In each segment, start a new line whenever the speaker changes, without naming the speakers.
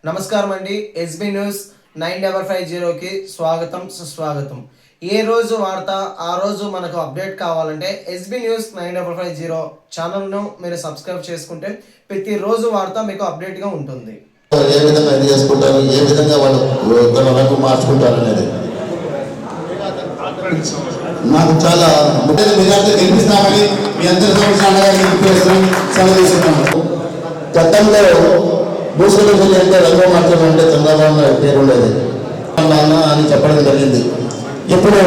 నమస్కారం అండి. SB news 9550కి స్వాగతం సుస్వాగతం. ఏ రోజు వార్త ఆ రోజు మనకు అప్డేట్ కావాలంటే ఎస్బీ న్యూస్ 9550 ఛానల్ను మీరు సబ్స్క్రైబ్ చేసుకుంటే ప్రతిరోజు వార్త మీకు అప్డేట్గా ఉంటుంది.
ఏ విధంగా ఇది చేసుకుంటారు, ఏ విధంగా వాళ్ళు తన రంగు మార్చుకుంటారు అనేది నాకు చాలా మెజార్టీ గెలిపిస్తామని మీ అందరి సమస్య గతంలో భూస్వలం అంటే రంగు మార్చడం అంటే చంద్రబాబు నాయుడు పేరు ఉండేది అని చెప్పడం జరిగింది. ఇప్పుడు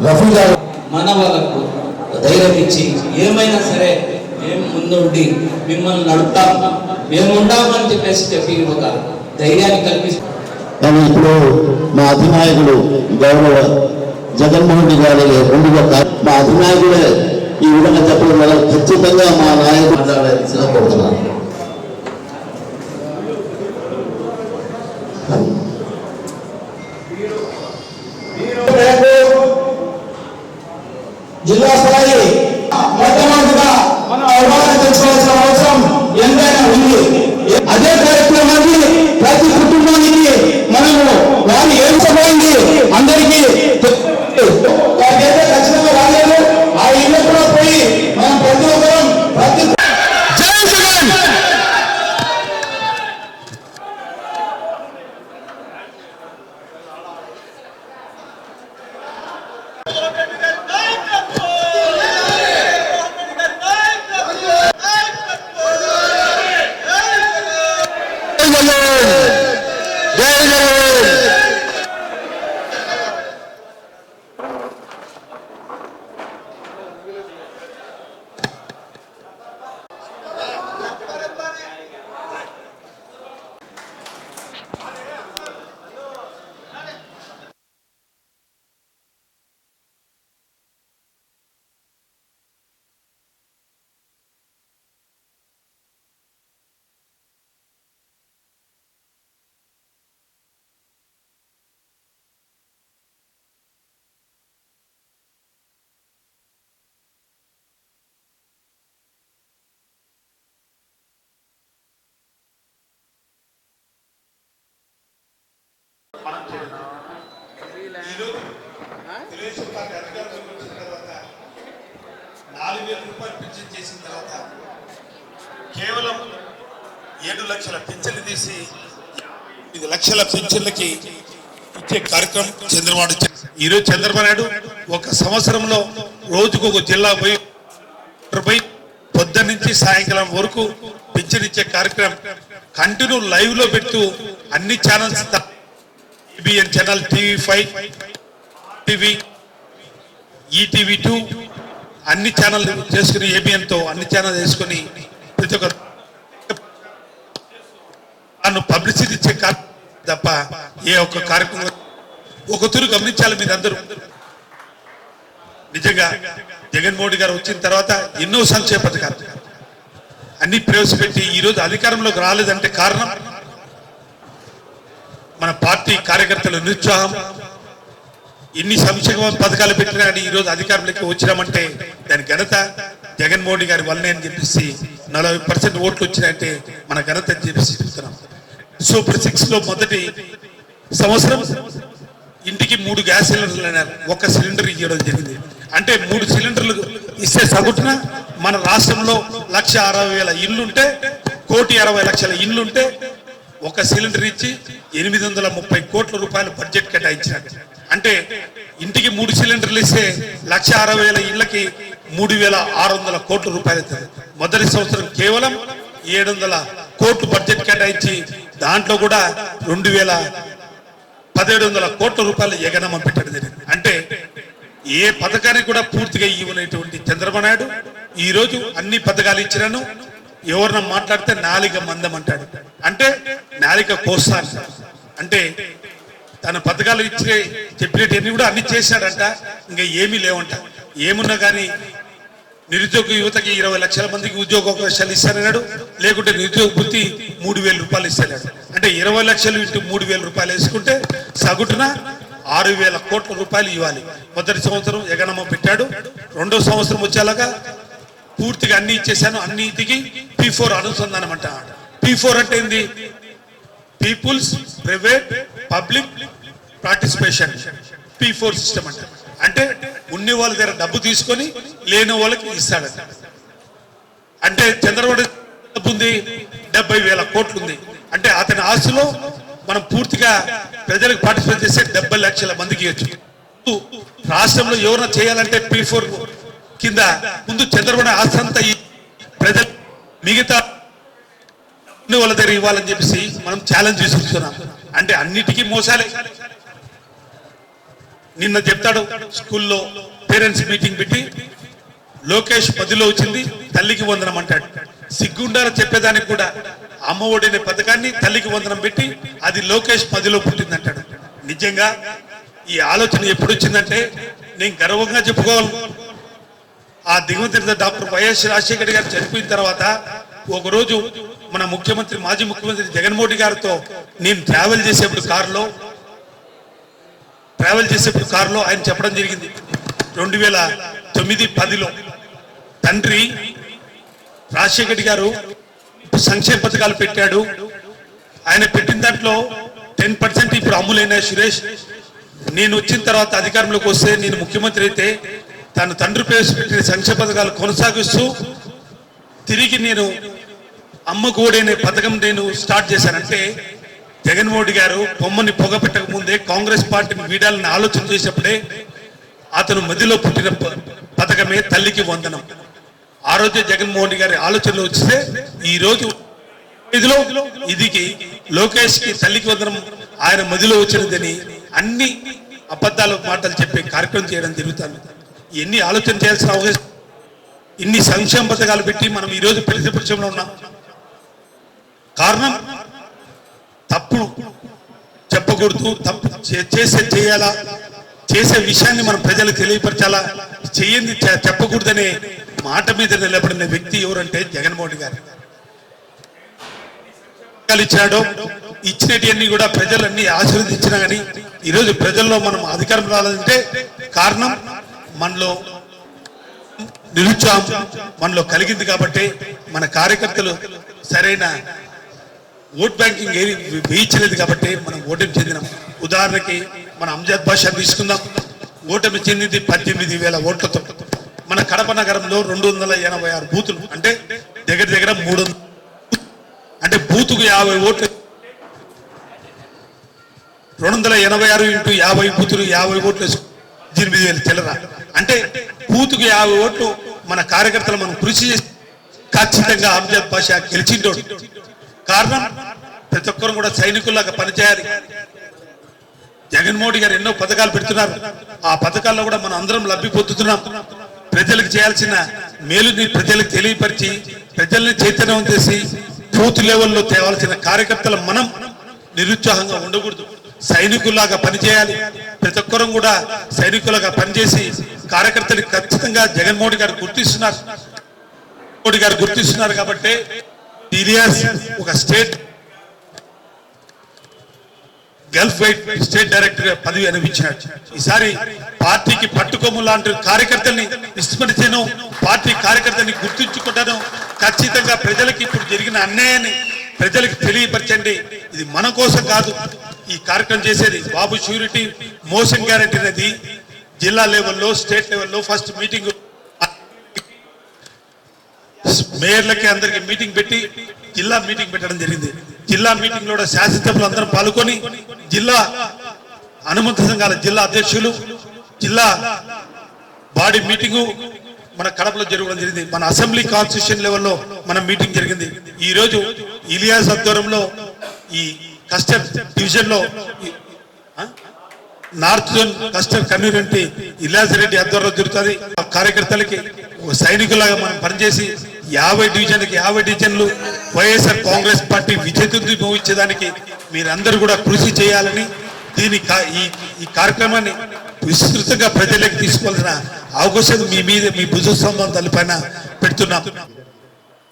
రఫీ గారు
మన వాళ్ళకు ధైర్యం ఇచ్చి ఏమైనా సరే మేము ముందుండి మిమ్మల్ని నడుపుతాం, మేము ఉండామని చెప్పి ఒక ధైర్యాన్ని కల్పిస్తాం.
కానీ ఇప్పుడు మా అధినాయకుడు గౌరవ జగన్మోహన్ రెడ్డి గారి మా అధినాయకుడే ఈ విధంగా చెప్పడం వల్ల ఖచ్చితంగా మా నాయకుడు మాట్లాడాల్సిన కోరుతున్నాను.
జిల్లా స్థాయి మొట్టమొదటిగా మనం అవగాహన తెచ్చుకోవాల్సిన అవసరం ఎంతైనా ఉంది. అదే కార్యక్రమాన్ని ప్రతి కుటుంబానికి మనము వారు ఏర్చబోయింది అందరికీ ఖచ్చితంగా రాలేదు. ఆ ఇల్లు కూడా పోయి మనం ప్రతి ఒక్కరం
తెలుగుదేశం పార్టీ అధికారంలోకి వచ్చిన తర్వాత 4,000 రూపాయలు పింఛన్ చేసిన తర్వాత కేవలం 7 లక్షల పింఛన్లు తీసి 5 లక్షల పింఛన్లకి ఇచ్చే కార్యక్రమం చంద్రబాబు ఈరోజు చంద్రబాబు నాయుడు ఒక సంవత్సరంలో రోజుకు ఒక జిల్లా పోయి పొద్దున్న నుంచి సాయంకాలం వరకు పింఛన్ ఇచ్చే కార్యక్రమం కంటిన్యూ లైవ్ లో పెడుతూ అన్ని channels ABN channel, TV5, TV, ETV2 అన్ని ఛానల్ చేసుకుని ఏబిఎన్తో అన్ని ఛానల్ చేసుకుని ప్రతి ఒక్క పబ్లిసిటీ ఇచ్చే తప్ప ఏ ఒక్క కార్యక్రమం ఒక తూరు గమనించాలి. మీరందరూ నిజంగా జగన్మోహన్ గారు వచ్చిన తర్వాత ఎన్నో సంక్షేమ పథకాలు అన్ని ప్రవేశపెట్టి ఈరోజు అధికారంలోకి రాలేదంటే కారణం మన పార్టీ కార్యకర్తల నిరుత్సాహం. ఎన్ని సంక్షేమ పథకాలు పెట్టినా కానీ ఈరోజు అధికారంలోకి వచ్చినామంటే దాని ఘనత జగన్మోహన్ గారి వల్లనే అని చెప్పేసి 40% ఓట్లు వచ్చినాయంటే మన ఘనత అని చెప్పేసి చెప్తున్నాం. సూపర్ 6 లో మొదటి సంవత్సరం ఇంటికి 3 గ్యాస్ సిలిండర్లు అయినారు, 1 సిలిండర్ ఇవ్వడం జరిగింది. అంటే 3 సిలిండర్లు ఇస్తే సగుటున మన రాష్ట్రంలో 1,60,000 ఇల్లుంటే 1,60,00,000 ఇల్లుంటే 1 సిలిండర్ ఇచ్చి 830 కోట్ల రూపాయలు బడ్జెట్ కేటాయించారు. అంటే ఇంటికి 3 సిలిండర్లు ఇస్తే 1,60,000 ఇళ్లకి 3,600 కోట్ల రూపాయలు అవుతుంది. మొదటి సంవత్సరం కేవలం 700 కోట్లు బడ్జెట్ కేటాయించి దాంట్లో కూడా 2,1700 కోట్ల రూపాయలు ఎగనమ్మ పెట్టడం జరిగింది. అంటే ఏ పథకానికి కూడా పూర్తిగా ఇవ్వనటువంటి చంద్రబాబు నాయుడు ఈరోజు అన్ని పథకాలు ఇచ్చినాను. ఎవరిన మాట్లాడితే నాలిక మందం అంటాడు, అంటే నాలిక కోస్తా అంటే తన పథకాలు ఇచ్చే చెప్పినవన్నీ కూడా అన్ని చేశాడంట. ఇంకా ఏమీ లేవంట. ఏమున్నా కానీ నిరుద్యోగ యువతకి 20 లక్షల మందికి ఉద్యోగ అవకాశాలు ఇస్తానన్నాడు. లేకుంటే నిరుద్యోగ వృత్తి 3,000 రూపాయలు ఇస్తాడు. అంటే 20 లక్షలు ఇంటూ 3,000 రూపాయలు వేసుకుంటే సగుటున 6,000 కోట్ల రూపాయలు ఇవ్వాలి. మొదటి సంవత్సరం ఎగనమ్మ పెట్టాడు. రెండో సంవత్సరం వచ్చేలాగా పూర్తిగా అన్ని ఇచ్చేసాను, అన్నిటికి P4 అనుసంధానం అంట. P4 అంటే ఏంది? Peoples private public participation P4 system అంటే ఉన్న వాళ్ళ దగ్గర డబ్బు తీసుకొని లేని వాళ్ళకి ఇస్తాడు. అంటే చంద్రబాబు డబ్బు ఉంది 70,000 కోట్లు ఉంది అంటే అతని ఆస్తిలో మనం పూర్తిగా ప్రజలకు పార్టిసిపేట్ చేస్తే 70 లక్షల మందికి ఇవ్వచ్చు. రాష్ట్రంలో ఎవరైనా చేయాలంటే P4 కింద ముందు చంద్రబాబు ఆస్తి అంతా ప్రజలు మిగతా వాళ్ళ దగ్గర ఇవ్వాలని చెప్పేసి మనం ఛాలెంజ్ విసురుతున్నాం. అంటే అన్నిటికీ మోసాలే. నిన్న చెప్తాడు స్కూల్లో పేరెంట్స్ మీటింగ్ పెట్టి లోకేష్ 10లో వచ్చింది తల్లికి వందనం అంటాడు. సిగ్గుండారా చెప్పేదానికి కూడా అమ్మ ఒడి అనే పథకాన్ని తల్లికి వందనం పెట్టి అది లోకేష్ 10లో పుట్టిందంటాడు. నిజంగా ఈ ఆలోచన ఎప్పుడు వచ్చిందంటే నేను గర్వంగా చెప్పుకోవాలి. ఆ దిగుమతి డాక్టర్ వైఎస్ రాజశేఖర్ గారు చనిపోయిన తర్వాత ఒకరోజు మన ముఖ్యమంత్రి మాజీ ముఖ్యమంత్రి జగన్మోహన్ రెడ్డి గారితో నేను ట్రావెల్ చేసేప్పుడు కారులో ఆయన చెప్పడం జరిగింది 2009-10లో తండ్రి రాజశేఖర్ రెడ్డి గారు సంక్షేమ పథకాలు పెట్టాడు. ఆయన పెట్టిన దాంట్లో 10% ఇప్పుడు అమ్ములైన సురేష్ నేను వచ్చిన తర్వాత అధికారంలోకి వస్తే నేను ముఖ్యమంత్రి అయితే తన తండ్రి ప్రవేశపెట్టిన సంక్షేమ పథకాలు కొనసాగిస్తూ తిరిగి నేను అమ్మకు ఓడైన పథకం నేను స్టార్ట్ చేశానంటే జగన్మోహన్ రెడ్డి గారు బొమ్మని పొగ పెట్టక ముందే కాంగ్రెస్ పార్టీని వీడాలని ఆలోచన చేసినప్పుడే అతను మధ్యలో పుట్టిన పథకమే తల్లికి వందనం. ఆ రోజే జగన్మోహన్ రెడ్డి గారి ఆలోచనలో వచ్చితే ఈ రోజు ఇదికి లోకేష్ కి తల్లికి వందనం ఆయన మధ్యలో వచ్చినదని అన్ని అబద్ధాలు మాటలు చెప్పే కార్యక్రమం చేయడం జరుగుతుంది. ఎన్ని ఆలోచన చేయాల్సిన అవకాశం, ఇన్ని సంక్షేమ పథకాలు పెట్టి మనం ఈ రోజు ప్రతిపక్షంలో ఉన్నాం. కారణం తప్పు చెప్పకూడదు, తప్పు చేయాలా, చేసే విషయాన్ని మనం ప్రజలకు తెలియపరచాలా, చెయ్యింది చెప్పకూడదనే మాట మీద నిలబడిన వ్యక్తి ఎవరంటే జగన్మోహన్ రెడ్డి గారు. ఇచ్చాడో ఇచ్చినవన్నీ కూడా ప్రజలన్నీ ఆశీర్వదించినా కానీ ఈరోజు ప్రజల్లో మనం అధికారం రావాలంటే కారణం మనలో నిరుత్సాహం మనలో కలిగింది. కాబట్టి మన కార్యకర్తలు సరైన ఓట్ బ్యాంకింగ్ వేయించలేదు కాబట్టి మనం ఓటమి చెందినాం. ఉదాహరణకి మన అంజద్ బాషా తీసుకుందాం. ఓటమి చెందింది 18,000 ఓట్లతో. మన కడప నగరంలో 286 బూతులు అంటే దగ్గర 300 అంటే బూతుకు 50 ఓట్లు. 286 ఇంటూ 50 బూతులు 50 ఓట్లు 18,000 చిల్లర అంటే బూతుకు 50 ఓట్లు. మన కార్యకర్తలు మనం కృషి చేసి ఖచ్చితంగా అంజద్ బాషా గెలిచిండోడు. కారణం ప్రతి ఒక్కరు కూడా సైనికుల్లాగా పనిచేయాలి. జగన్మోహన్ రెడ్డి గారు ఎన్నో పథకాలు పెడుతున్నారు. ఆ పథకాల్లో కూడా మనం అందరం లబ్ధి పొందుతున్నాం. ప్రజలకు చేయాల్సిన మేలుని ప్రజలకు తెలియపరిచి ప్రజల్ని చైతన్యం చేసి బూత్ లెవెల్లో తేవాల్సిన కార్యకర్తలు మనం నిరుత్సాహంగా ఉండకూడదు. సైనికుల్లాగా పనిచేయాలి. ప్రతి ఒక్కరం కూడా సైనికులుగా పనిచేసి కార్యకర్తలు ఖచ్చితంగా జగన్మోహన్ రెడ్డి గారు గుర్తిస్తున్నారు కాబట్టి ఇలియాస్ ఒక state Gulf white state director పదవి అనిపించినాడు. ఈసారి పార్టీకి పట్టుకొమ్ము లాంటి కార్యకర్తల్ని విస్మరించాను. పార్టీ కార్యకర్తల్ని గుర్తించుకుంటాను. ఖచ్చితంగా ప్రజలకి ఇప్పుడు జరిగిన అన్యాయాన్ని ప్రజలకు తెలియపరచండి. ఇది మన కోసం కాదు ఈ కార్యక్రమం చేసేది. బాబు షూరిటీ మోషన్ గ్యారెంటీ అనేది జిల్లా లెవెల్లో స్టేట్ లెవెల్లో ఫస్ట్ మీటింగ్ మేయర్లకి అందరికి మీటింగ్ పెట్టి జిల్లా మీటింగ్ పెట్టడం జరిగింది. జిల్లా మీటింగ్ లో శాసనసభ్యులు అందరం పాల్గొని జిల్లా అనుమతి సంఘాల జిల్లా అధ్యక్షులు జిల్లా బాడీ మీటింగు మన కడపలో జరగడం జరిగింది. మన అసెంబ్లీ కాన్స్టిట్యూషన్ లెవెల్లో మన మీటింగ్ జరిగింది. ఈ రోజు ఇలియాస్ ఆధ్వర్యంలో ఈ కస్టమ్ డివిజన్ లో north zone custom community Ilyas Reddy ఆధ్వర్యంలో జరుగుతుంది. కార్యకర్తలకి సైనికులాగా మనం పనిచేసి 50 డివిజన్లకి 50 డివిజన్లు వైఎస్ఆర్ కాంగ్రెస్ పార్టీ విజయదుంది మోగించేదానికి మీరందరూ కూడా కృషి చేయాలని ఈ కార్యక్రమాన్ని విస్తృతంగా ప్రజలకు తీసుకోవాల్సిన అవకాశం మీ మీద మీ భుజ సంబంధాల పైన పెడుతున్నాం.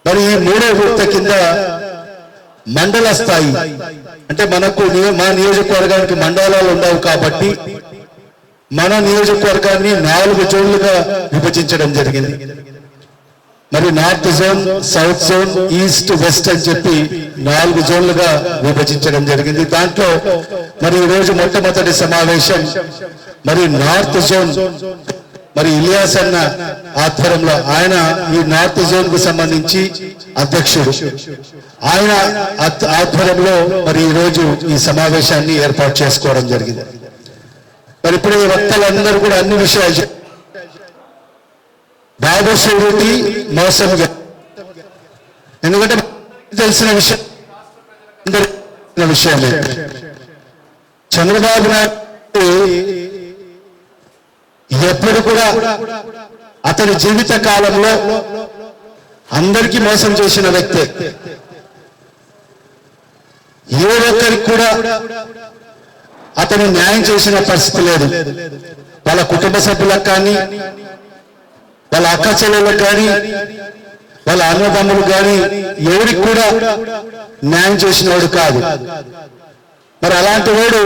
మరి ఈ 3వ విడత కింద మండల స్థాయి అంటే మనకు మా నియోజకవర్గానికి మండలాలు ఉండవు కాబట్టి మన నియోజకవర్గాన్ని 4 జోన్లుగా విభజించడం జరిగింది.
మరి north zone, south zone, east, west అని చెప్పి 4 జోన్లుగా విభజించడం జరిగింది. దాంట్లో మరి ఈరోజు మొట్టమొదటి సమావేశం మరి నార్త్ జోన్ మరి ఇలియాస్ అన్న ఆధ్వర్యంలో, ఆయన ఈ నార్త్ జోన్ కు సంబంధించి అధ్యక్షుడు, ఆయన ఆధ్వర్యంలో మరి ఈరోజు ఈ సమావేశాన్ని ఏర్పాటు చేసుకోవడం జరిగింది. మరి ఇప్పుడు ఈ వక్తలందరూ కూడా అన్ని విషయాలు బాబు షూరిటీ మోసం, ఎందుకంటే తెలిసిన విషయం విషయమే. చంద్రబాబు నాయుడు ఎప్పుడు కూడా అతని జీవిత కాలంలో అందరికీ మోసం చేసిన వ్యక్తి. ఏ ఒక్కరికి కూడా అతను న్యాయం చేసిన పరిస్థితి లేదు. వాళ్ళ కుటుంబ సభ్యులకు కానీ, వాళ్ళ అక్క చెల్లెళ్ళకు కానీ, వాళ్ళ అన్నదమ్ములు కానీ ఎవరికి కూడా న్యాయం చేసిన వాడు కాదు. మరి అలాంటి వాడు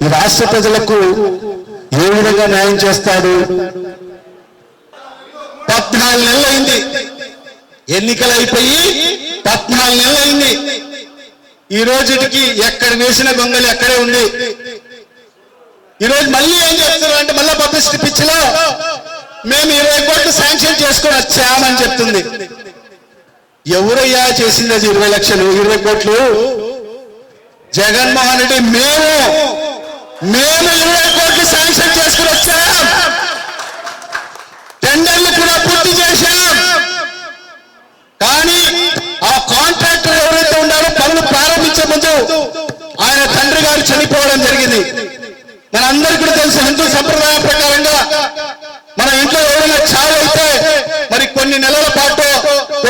ఈ రాష్ట్ర ప్రజలకు ఏ విధంగా న్యాయం చేస్తాడు?
14 నెలలు అయింది, ఎన్నికలు అయిపోయి 14 నెలలు అయింది. ఈ రోజుకి ఎక్కడ వేసిన గొంగలి ఎక్కడే ఉంది. ఈ రోజు మళ్ళీ ఏం చెప్తున్నారు అంటే, మళ్ళా పబ్లిసిటీ పిచ్చిలో మేము 20 కోట్లు శాంక్షన్ చేసుకొని వచ్చామని చెప్తుంది. ఎవరయ్యా చేసింది అది 20 లక్షలు 20 కోట్లు? జగన్మోహన్ రెడ్డి మేము 20 కోట్లు శాంక్షన్ చేసుకుని వచ్చాం. టెండర్లు కూడా పూర్తి చేశాం. కానీ ఆ కాంట్రాక్టర్ ఎవరైతే ఉన్నారో పనులు ప్రారంభించే ముందు ఆయన తండ్రి గారు చనిపోవడం జరిగింది. మనందరికీ కూడా తెలుసు, హిందూ సంప్రదాయం ప్రకారంగా మన ఇంట్లో ఎవరైనా చావు అయితే మరి కొన్ని నెలల పాటు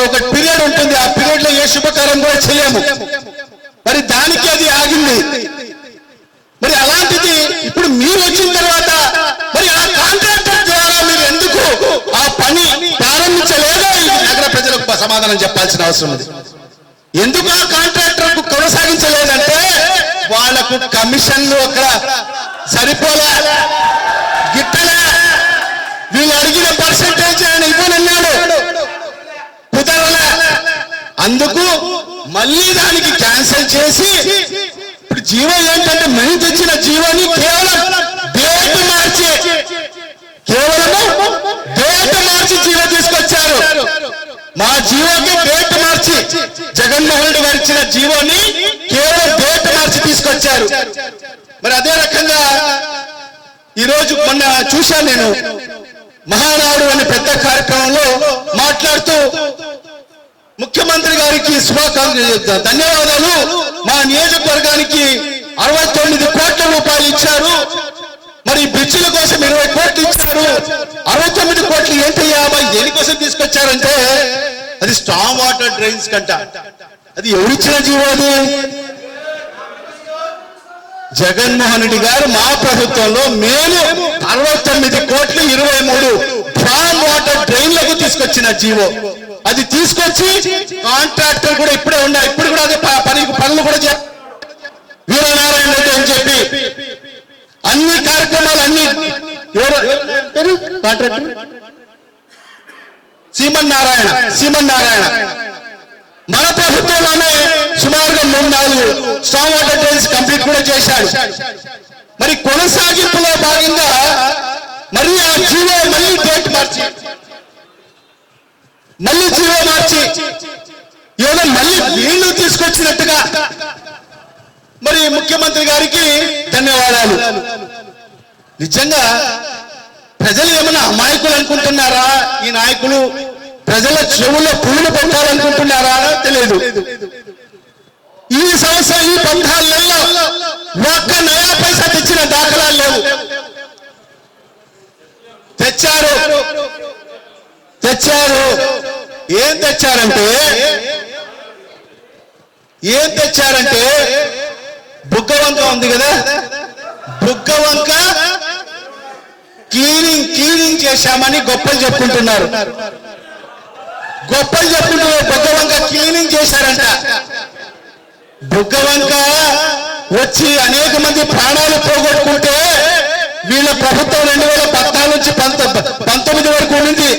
ఒక పీరియడ్ ఉంటుంది. ఆ పీరియడ్ లో ఏ శుభకార్యం కూడా చేయము. మరి దానికి అది ఆగింది. మరి అలాంటిది ఇప్పుడు మీరు వచ్చిన తర్వాత మరి ఆ కాంట్రాక్టర్ ద్వారా మీరు ఎందుకు ఆ పని ప్రారంభించలేదో ఈ నగర ప్రజలకు సమాధానం చెప్పాల్సిన అవసరం ఉంది. ఎందుకు ఆ కాంట్రాక్టర్ కు కొనసాగించలేదంటే వాళ్లకు కమిషన్లు అక్కడ సరిపోలే, గిట్టలే. వీళ్ళు అడిగిన పర్సెంటేజ్ ఆయన ఇవ్వనన్నాడు, కుదరలే. అందుకు మళ్ళీ దానికి క్యాన్సిల్ చేసి ఇప్పుడు జీవో ఏంటంటే మేము తెచ్చిన జీవోని కేవలం డేట్ మార్చి జీవో తీసుకొచ్చారు. మా జీవోకి డేట్ మార్చి, జగన్మోహన్ రెడ్డి గారు ఇచ్చిన జీవోని కేవలం డేట్ మార్చి తీసుకొచ్చారు. మరి అదే రకంగా ఈరోజు మొన్న చూశాను నేను, మహానాడు అనే పెద్ద కార్యక్రమంలో మాట్లాడుతూ ముఖ్యమంత్రి గారికి ధన్యవాదాలు, మా నియోజకవర్గానికి 69 కోట్ల రూపాయలు ఇచ్చారు, మరి బ్రిడ్జిల కోసం 20 కోట్లు ఇచ్చారు. 69 కోట్లు ఏంటయ్యా దేనికోసం తీసుకొచ్చారంటే అది స్టామ్ వాటర్ డ్రైన్స్ కంట. అది ఎవరిచ్చిన జీవో? అది జగన్మోహన్ రెడ్డి గారు మా ప్రభుత్వంలో మేము 69 కోట్లు 23 ఫామ్ వాటర్ డ్రైన్లకు తీసుకొచ్చిన జీవో. అది తీసుకొచ్చి కాంట్రాక్టర్ కూడా ఇప్పుడే ఉన్నాయి, ఇప్పుడు కూడా అదే పనులు కూడా వీరనారాయణ రెడ్డి అని చెప్పి అన్ని కార్యక్రమాలు అన్ని కాంట్రాక్టర్ సీమన్ నారాయణ మన ప్రభుత్వంలోనే సుమారుగా 3-4 స్టామ్ వాటర్ డ్రైన్స్ కంప్లీట్ కూడా చేశాడు. మరి కొనసాగింపులో భాగంగా మరి ఆ జీవో మళ్ళీ డేట్ మార్చి ఏదో మళ్ళీ వీళ్ళు తీసుకొచ్చినట్టుగా మరి ముఖ్యమంత్రి గారికి ధన్యవాదాలు. నిజంగా ప్రజలు ఏమైనా అమాయకులు అనుకుంటున్నారా? ఈ నాయకులు ప్రజల చెవుల్లో పువ్వులు పెట్టాలనుకుంటున్నారా తెలియదు. ఈ సంవత్సరం ఈ 14 నెలల్లో ఒక్క నయా పైసా తెచ్చిన దాఖలాలు లేవు. తెచ్చారు ఏం తెచ్చారంటే బుగ్గవంక ఉంది కదా, బుగ్గవంక క్లీనింగ్ చేశామని గొప్పలు చెప్పుకుంటున్నారు. బుగ్గవంక క్లీనింగ్ చేశారంట. బుగ్గవంక వచ్చి అనేక మంది ప్రాణాలు పోగొట్టుకుంటే వీళ్ళ ప్రభుత్వం 2014 నుంచి 19 వరకు ఉండింది.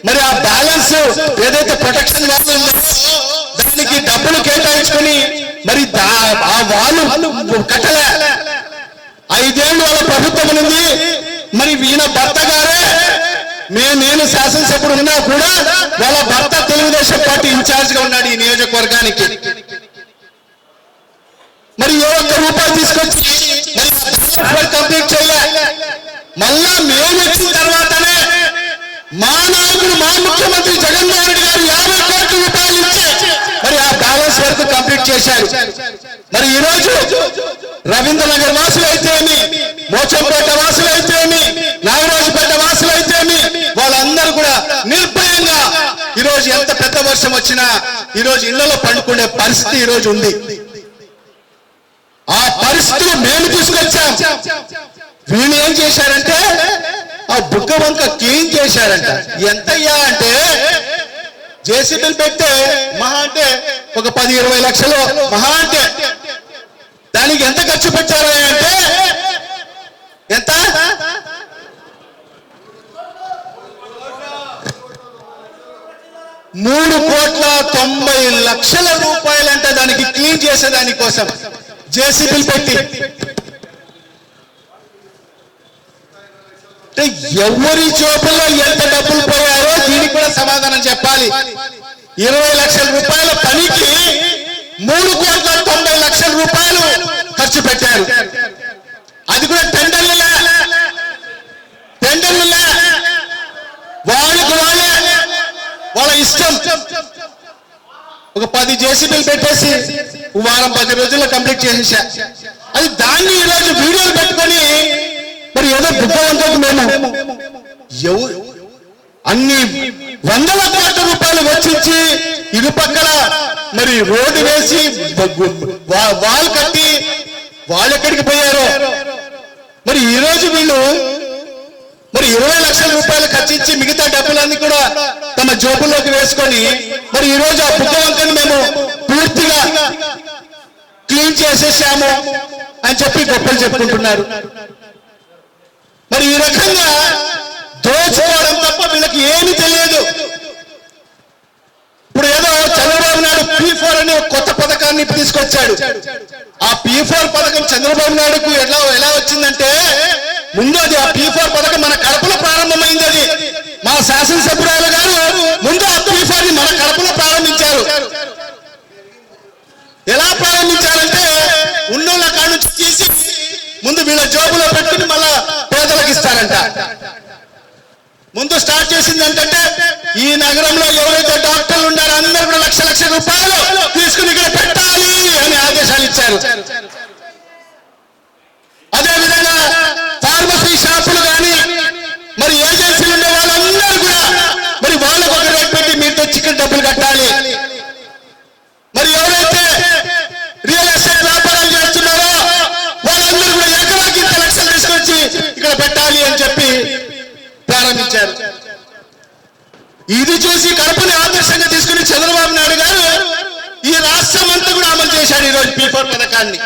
మరి ఆ బ్యాలెన్స్ ఏదైతే ప్రొటెక్షన్ వాల్ ఉందో దానికి డబ్బులు కేటాయించుకొని మరి ఆ వాళ్ళు కట్టలే. 5 ఏళ్ళు వాళ్ళ ప్రభుత్వం ఉంది. మరి ఈయన భర్త గారే నేను శాసనసభ్యుడు ఉన్నా కూడా వాళ్ళ భర్త తెలుగుదేశం పార్టీ ఇన్ఛార్జ్ గా ఉన్నాడు ఈ నియోజకవర్గానికి. మరి ఏ ఒక్క రూపాయి తీసుకొచ్చి కంప్లీట్ చేయలే. మళ్ళా మేము వచ్చిన తర్వాతనే మా నాయకుడు మా ముఖ్యమంత్రి జగన్మోహన్ రెడ్డి గారు 50 కోట్ల రూపాయలు ఇచ్చి మరి ఆ బ్యాలెన్స్ వరకు కంప్లీట్ చేశారు. మరి ఈ రోజు రవీంద్రనగర్ వాసులు అయితేమి, మోచంపేట వాసులు అయితేమి, నాగరాజుపేట వాసులు అయితేమి వాళ్ళందరూ కూడా నిర్భయంగా ఈ రోజు ఎంత పెద్ద వర్షం వచ్చినా ఈ రోజు ఇళ్లలో పండుకునే పరిస్థితి ఈ రోజు ఉంది. ఆ పరిస్థితులు మేము తీసుకొచ్చాం. వీళ్ళు ఏం చేశారంటే ఆ బుగ్గ వంక క్లీన్ చేశారంట. ఎంతయ్యా అంటే జేసీబీలు పెడితే మహా అంటే ఒక 10-20 లక్షలు మహా అంటే. దానికి ఎంత ఖర్చు పెట్టారు అంటే ఎంత 3,90,00,000 రూపాయలంట దానికి క్లీన్ చేసే దానికోసం జేసీబీలు పెట్టి. ఎవరి జోబుల్లో ఎంత డబ్బులు పోయారో దీనికి కూడా సమాధానం చెప్పాలి. 20 లక్షల రూపాయల పనికి 3,90,00,000 రూపాయలు ఖర్చు పెట్టారు. అది కూడా టెండర్లులే వాళ్ళకి వాళ్ళ ఇష్టం. ఒక 10 జేసీబీలు పెట్టేసి వారం 10 రోజుల్లో కంప్లీట్ చేసేసా. అది దాన్ని ఈరోజు వీడియోలు పెట్టుకొని మరి ఏదో బుద్ధవంతులకు మేము అన్ని 100 కోట్ల రూపాయలు వెచ్చించి ఇరుపక్కల మరి రోడ్డు వేసి వాల్ కట్టి వాళ్ళు ఎక్కడికి పోయారో. మరి ఈ రోజు వీళ్ళు మరి 20 లక్షల రూపాయలు ఖర్చించి మిగతా డబ్బులన్నీ కూడా తమ జోబుల్లోకి వేసుకొని మరి ఈ రోజు ఆ బుద్ధవంతుని మేము పూర్తిగా క్లీన్ చేసేసాము అని చెప్పి గొప్పలు చెప్పుకుంటున్నారు. మరి ఈ రకంగా దోచుకోవడం తప్ప వీళ్ళకి ఏమీ తెలియదు. ఇప్పుడు ఏదో చంద్రబాబు నాయుడు P4 అనే కొత్త పథకాన్ని తీసుకొచ్చాడు. ఆ P4 పథకం చంద్రబాబు నాయుడుకు ఎలా వచ్చిందంటే ముందు అది ఆ P4 పథకం మన కడపలో ప్రారంభమైంది. అది మా శాసనసభ్యురాలు గారు ముందు ఆ P4 ని మన కడపలో ప్రారంభించారు. ఎలా ప్రారంభించారంటే ఉన్నోళ్ళ కాడ నుంచి తీసి ముందు వీళ్ళ జోబులో పెట్టుకుని మళ్ళా పేదలకు ఇస్తారంట. ముందు స్టార్ట్ చేసింది ఏంటంటే ఈ నగరంలో ఎవరైతే డాక్టర్లు ఉన్నారో అందరూ కూడా లక్షల రూపాయలు తీసుకుని ఇక్కడ పెట్టాలి అని ఆదేశాలు ఇచ్చారు. అదేవిధంగా ఫార్మసీ షాపులు కానీ మరి ఏజెన్సీలు ఉండే వాళ్ళందరూ కూడా మరి వాళ్ళకు ఒక రేట్ పెట్టి మీరు తెచ్చి ఇక్కడ డబ్బులు కట్టాలి. మరి ఎవరైతే రియల్ ఎస్టేట్ వ్యాపారాలు చేస్తున్నారో వాళ్ళందరూ కూడా ఎకరాకి 1 లక్షలు తీసుకొచ్చి ఇక్కడ పెట్టాలి అని చెప్పి ప్రారంభించారు. ఇది చూసి కడపని ఆదర్శంగా తీసుకుని చంద్రబాబు నాయుడు గారు ఈ రాష్ట్రం అంతా కూడా అమలు చేశారు ఈ రోజు P4 పథకాన్ని.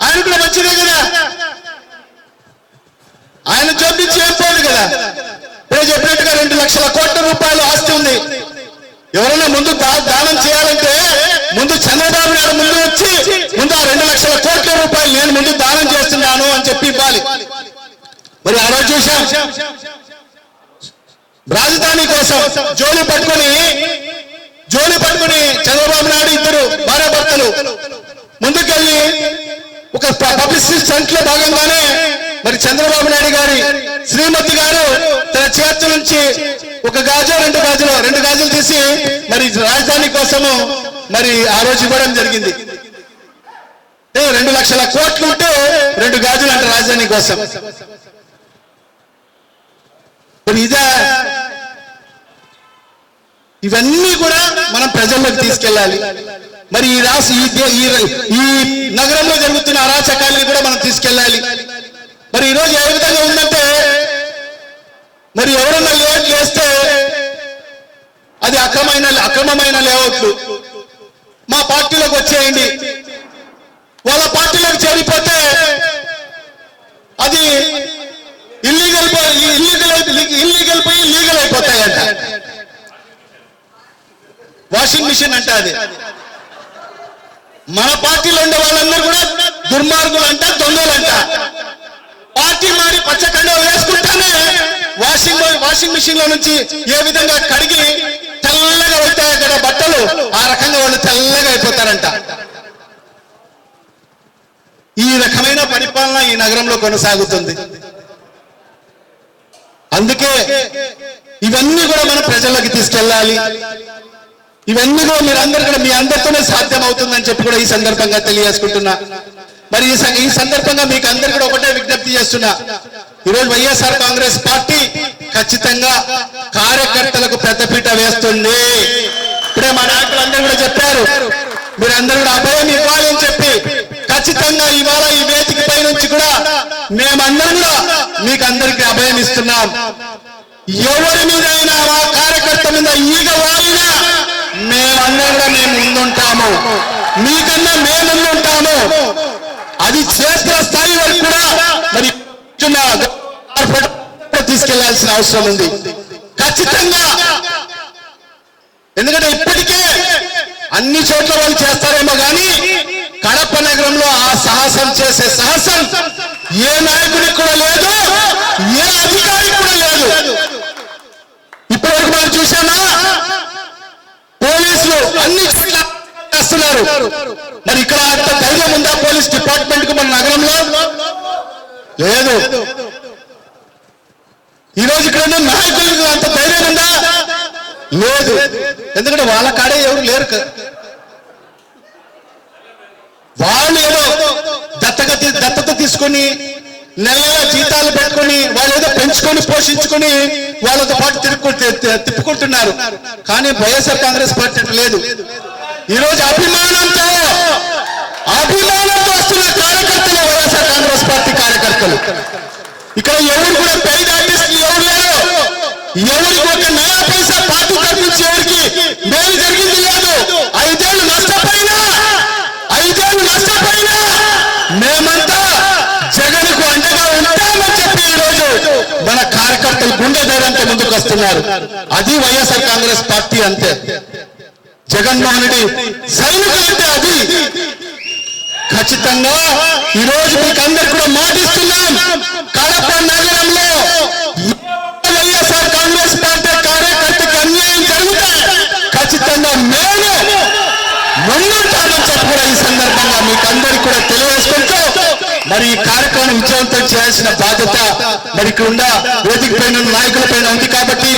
ఆయన కూడా మంచిదే కదా, ఆయన జోబు నుంచి ఏం పోదు కదా. ఇప్పుడు చెప్పినట్టుగా 2 లక్షల కోట్ల రూపాయలు ఆస్తి ఉంది. ఎవరైనా ముందు దానం చేయాలంటే ముందు చంద్రబాబు నాయుడు ముందు వచ్చి ముందు ఆ 2 లక్షల కోట్ల రూపాయలు నేను ముందు దానం చేస్తున్నాను అని చెప్పి ఇవ్వాలి. మరి ఆ రోజు చూసాం రాజధాని కోసం జోలి పట్టుకుని చంద్రబాబు నాయుడు ఇద్దరు భార్యాభర్తలు ముందుకెళ్ళి ఒక పబ్లిసిటీ స్టంట్ లో భాగంగానే మరి చంద్రబాబు నాయుడు గారి శ్రీమతి గారు తన చేతి నుంచి ఒక గాజు 2 గాజులు తీసి మరి రాజధాని కోసము మరి ఆ రోజు ఇవ్వడం జరిగింది. 2 లక్షల కోట్లు ఉంటే 2 గాజులు అంట రాజధాని కోసం. మరి ఇవన్నీ కూడా మనం ప్రజల్లోకి తీసుకెళ్ళాలి. మరి ఈ నగరంలో జరుగుతున్న అరాచకాలని కూడా మనం తీసుకెళ్ళాలి. మరి ఈరోజు ఏ విధంగా ఉందంటే మరి ఎవరన్నా లేఅవుట్ చేస్తే అది అక్రమమైన లేఅవుట్లు మా పార్టీలోకి వచ్చేయండి, వాళ్ళ పార్టీలోకి చేరిపోతే అది ఇల్లీగల్ ఇల్లీగల్ పోయి లీగల్ అయిపోతాయంట. వాషింగ్ మిషన్ అంట అది. మన పార్టీలో ఉండే వాళ్ళందరూ కూడా దుర్మార్గులు అంట, దొంగలంట. పార్టీ మారి పచ్చకండ వేసుకుంటానే వాషింగ్ మిషన్ లో నుంచి ఏ విధంగా కడిగి తెల్లగా అవుతాయి కదా బట్టలు, ఆ రకంగా వాళ్ళు తెల్లగా అయిపోతారంట. ఈ రకమైన పరిపాలన ఈ నగరంలో కొనసాగుతుంది. అందుకే ఇవన్నీ కూడా మనం ప్రజల్లోకి తీసుకెళ్ళాలి. ఇవన్నీ కూడా మీరందరూ కూడా మీ అందరితోనే సాధ్యం అవుతుందని చెప్పి కూడా ఈ సందర్భంగా తెలియజేసుకుంటున్నా. మరి ఈ సందర్భంగా మీకు అందరు కూడా ఒకటే విజ్ఞప్తి చేస్తున్నా. ఈరోజు వైఎస్ఆర్ కాంగ్రెస్ పార్టీ ఖచ్చితంగా కార్యకర్తలకు పెద్దపీట వేస్తుంది. ఇప్పుడే మా నాయకులందరూ కూడా చెప్పారు, మీరందరూ కూడా అభయం ఇవ్వాలి అని చెప్పి. ఖచ్చితంగా ఇవాళ ఈ వేదిక పై నుంచి కూడా మేమందరం కూడా మీకు అందరికీ అభయం ఇస్తున్నాం. ఎవరి మీదైనా మా కార్యకర్త మీద ఈగ వాలినా మేమందరం కూడా మేము ముందుంటాము, మీకన్నా మేము ముందుంటాము. అది క్షేత్ర స్థాయి వరకు కూడా మరి తీసుకెళ్లాల్సిన అవసరం ఉంది ఖచ్చితంగా. ఎందుకంటే ఇప్పటికే అన్ని చోట్ల వాళ్ళు చేస్తారేమో కానీ కడప నగరంలో ఆ సాహసం చేసే సాహసం ఏ నాయకుడికి కూడా లేదు, ఏ అధికారికి కూడా లేదు. ఇప్పటివరకు మనం చూసామా, పోలీసులు అన్ని చోట్ల చేస్తున్నారు. మరి ఇక్కడ అంత ధైర్యం ఉందా పోలీస్ డిపార్ట్మెంట్ కు మన నగరంలో? లేదు. ఈరోజు ఇక్కడ ఉన్న నాయకులకు అంత ధైర్యం ఉందా? లేదు. ఎందుకంటే వాళ్ళ కాడే ఎవరు లేరు. వాళ్ళు ఏదో దత్తత తీసుకొని నెల జీతాలు పెట్టుకొని వాళ్ళు ఏదో పెంచుకొని పోషించుకొని వాళ్ళతో పాటు తిప్పుకుంటున్నారు. కానీ వైఎస్ఆర్ కాంగ్రెస్ పార్టీ లేదు. ఈరోజు అభిమానంతో వస్తున్న కార్యకర్తలు వైఎస్ఆర్ కాంగ్రెస్ పార్టీ కార్యకర్తలు. ఇక్కడ ఎవరు కూడా పెయిడ్ ఆర్టిస్టులు ఎవరు లేరు. ఎవరికి ఒక నయా పైసా పార్టీ తరఫు నుంచి ఎవరికి మేలు జరిగింది లేదు. 5 ఏళ్ళు నష్టపోయినా మేమంతా జగన్ కు అండగా ఉంటామని చెప్పి ఈరోజు మన కార్యకర్తలు గుండె ధైర్యంతో ముందుకు వస్తున్నారు. అది వైఎస్ఆర్ కాంగ్రెస్ పార్టీ అంతే. జగన్మోహన్ రెడ్డి సైనికులు అంటే అది. ఖచ్చితంగా ఈరోజు మీకు అందరు కూడా మాటిస్తున్నాం, కడప నగరంలో వైఎస్ఆర్ కాంగ్రెస్ పార్టీ కార్యకర్తకు అన్యాయం జరిగితే ఖచ్చితంగా మేము ముందుంటామని చెప్పి కూడా ఈ సందర్భంగా మీకు అందరికీ కూడా తెలియజేసుకుంటూ మరి ఈ కార్యక్రమం విజయవంతం చేయాల్సిన బాధ్యత మరి ఇక్కడ ఉన్న వేదిక పైన నాయకుల పైన ఉంది. కాబట్టి